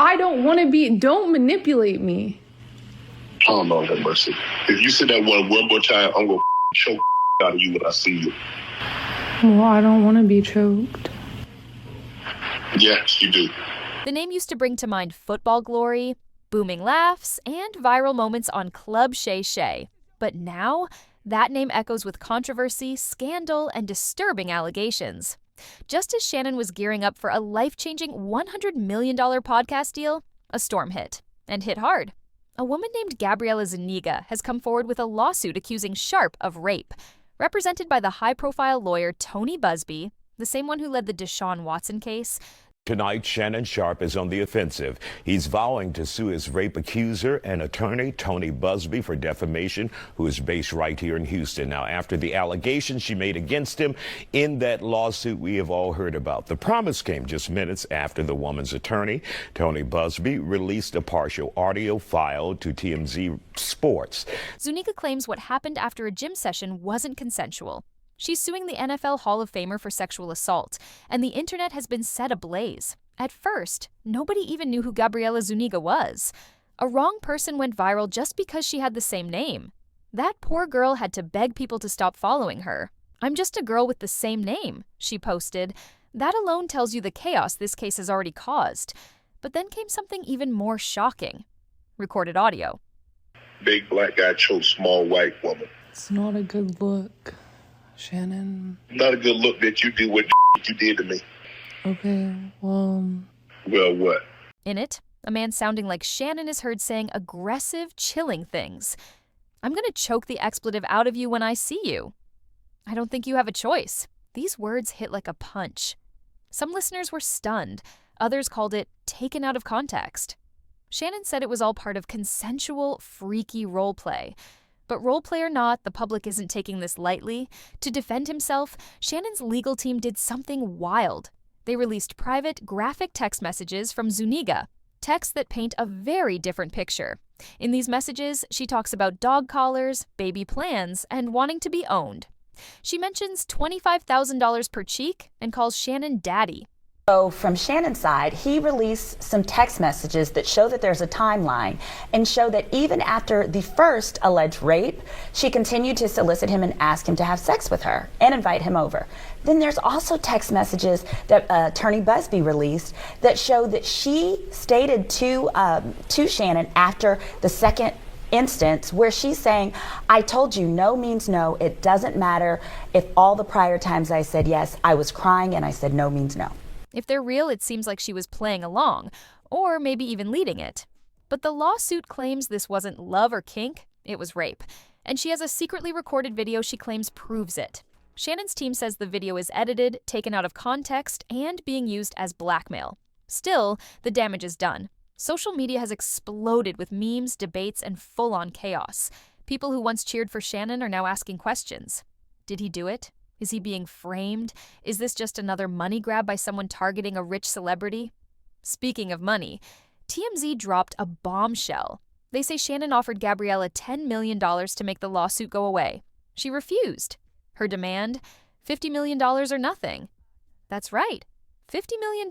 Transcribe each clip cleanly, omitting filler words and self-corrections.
I don't want to be, don't manipulate me. Oh, Lord have mercy. If you say that one more time, I'm going to choke out of you when I see you. Well, I don't want to be choked. Yes, you do. The name used to bring to mind football glory, booming laughs, and viral moments on Club Shay Shay. But now, that name echoes with controversy, scandal, and disturbing allegations. Just as Shannon was gearing up for a life-changing $100 million podcast deal, a storm hit, and hit hard. A woman named Gabriela Zuniga has come forward with a lawsuit accusing Sharpe of rape, represented by the high-profile lawyer Tony Busby, the same one who led the Deshaun Watson case. Tonight, Shannon Sharpe is on the offensive. He's vowing to sue his rape accuser and attorney, Tony Busby, for defamation, who is based right here in Houston. Now, after the allegations she made against him in that lawsuit we have all heard about, the promise came just minutes after the woman's attorney, Tony Busby, released a partial audio file to TMZ Sports. Zuniga claims what happened after a gym session wasn't consensual. She's suing the NFL Hall of Famer for sexual assault, and the internet has been set ablaze. At first, nobody even knew who Gabriela Zuniga was. A wrong person went viral just because she had the same name. That poor girl had to beg people to stop following her. "I'm just a girl with the same name," she posted. That alone tells you the chaos this case has already caused. But then came something even more shocking. Recorded audio. Big black guy choked small white woman. It's not a good look, Shannon. Not a good look that you did what you did to me. Okay, well... Well, what? In it, a man sounding like Shannon is heard saying aggressive, chilling things. "I'm gonna choke the expletive out of you when I see you." I don't think you have a choice. These words hit like a punch. Some listeners were stunned. Others called it taken out of context. Shannon said it was all part of consensual, freaky role play. But role play or not, the public isn't taking this lightly. To defend himself, Shannon's legal team did something wild. They released private, graphic text messages from Zuniga, texts that paint a very different picture. In these messages, she talks about dog collars, baby plans, and wanting to be owned. She mentions $25,000 per cheek and calls Shannon daddy. So from Shannon's side, he released some text messages that show that there's a timeline and show that even after the first alleged rape, she continued to solicit him and ask him to have sex with her and invite him over. Then there's also text messages that Attorney Busby released that show that she stated to Shannon after the second instance where she's saying, "I told you no means no. It doesn't matter if all the prior times I said yes, I was crying and I said no means no." If they're real, it seems like she was playing along, or maybe even leading it. But the lawsuit claims this wasn't love or kink, it was rape. And she has a secretly recorded video she claims proves it. Shannon's team says the video is edited, taken out of context, and being used as blackmail. Still, the damage is done. Social media has exploded with memes, debates, and full-on chaos. People who once cheered for Shannon are now asking questions. Did he do it? Is he being framed? Is this just another money grab by someone targeting a rich celebrity? Speaking of money, TMZ dropped a bombshell. They say Shannon offered Gabriela $10 million to make the lawsuit go away. She refused. Her demand? $50 million or nothing. That's right, $50 million.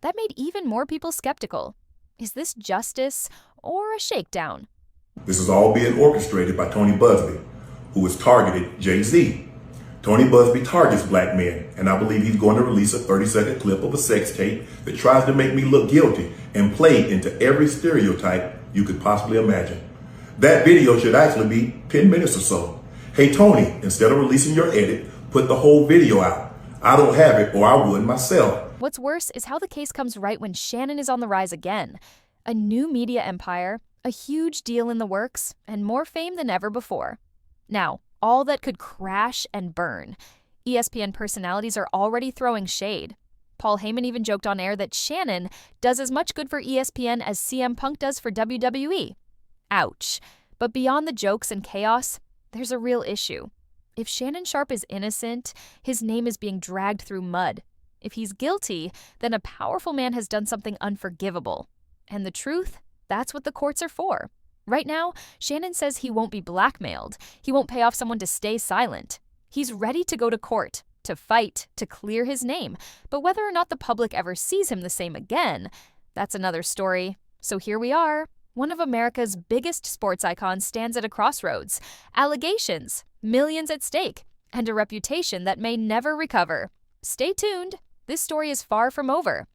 That made even more people skeptical. Is this justice or a shakedown? This is all being orchestrated by Tony Busby, who has targeted Jay-Z. Tony Busby targets black men, and I believe he's going to release a 30-second clip of a sex tape that tries to make me look guilty and play into every stereotype you could possibly imagine. That video should actually be 10 minutes or so. Hey, Tony, instead of releasing your edit, put the whole video out. I don't have it, or I would myself. What's worse is how the case comes right when Shannon is on the rise again. A new media empire, a huge deal in the works, and more fame than ever before. Now, all that could crash and burn. ESPN personalities are already throwing shade. Paul Heyman even joked on air that Shannon does as much good for ESPN as CM Punk does for WWE. Ouch. But beyond the jokes and chaos, there's a real issue. If Shannon Sharpe is innocent, his name is being dragged through mud. If he's guilty, then a powerful man has done something unforgivable. And the truth? That's what the courts are for. Right now, Shannon says he won't be blackmailed. He won't pay off someone to stay silent. He's ready to go to court, to fight, to clear his name. But whether or not the public ever sees him the same again, That's another story. So here we are. One of America's biggest sports icons stands at a crossroads. Allegations, millions at stake, and a reputation that may never recover. Stay tuned. This story is far from over.